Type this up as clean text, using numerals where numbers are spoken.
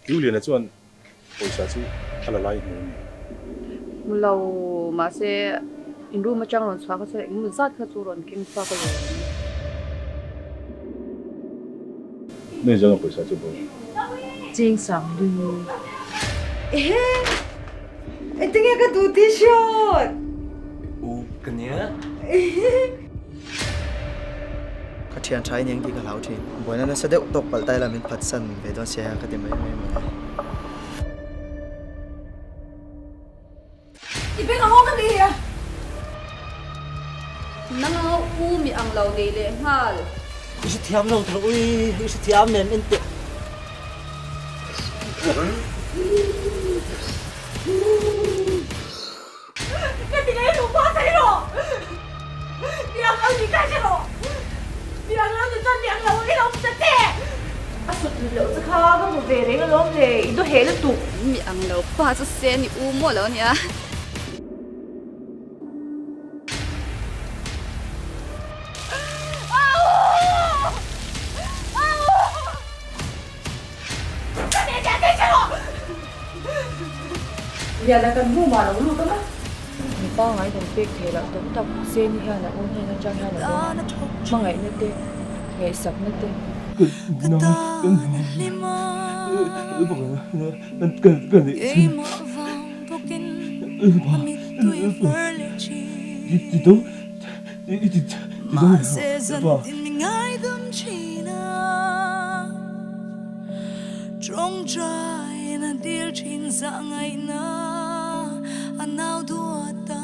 cứu liền là chuan hồi sáng chú ala lai nữa mu lo ma se in room ma chang ron swa ka se mu zat kha chu ron king swa ka lo nên giờ hồi sáng chú bố jing sang du Ito nga ka do t-shirt. Kanya? Ka thian thai ning ki ka lau thi boina na sadeu tok pal tai la min phat san ve don se ka ti mai mai mai Ibe nga ho ka di ya. nang u mi ang lo nei le hal Isi thiam nong thang ui, isi thiam mem ente. Kasi ngayon lupa sa'yo. Bilang lang di ka siya. Bilang lang dyan bilang lang ilaw sa te. Asot nilo sa ka mo vere nga lom le. Ito hele tu. mi ang lo pa sa se ni u mo lo nia Bilang lang mo malaw lu ka ba? Ni pa ngai dong pek the la dong tak se ni ha na on he na chang ha na ma ngai na te ngai sak na te trong trái na dir chin za ngai na anau duata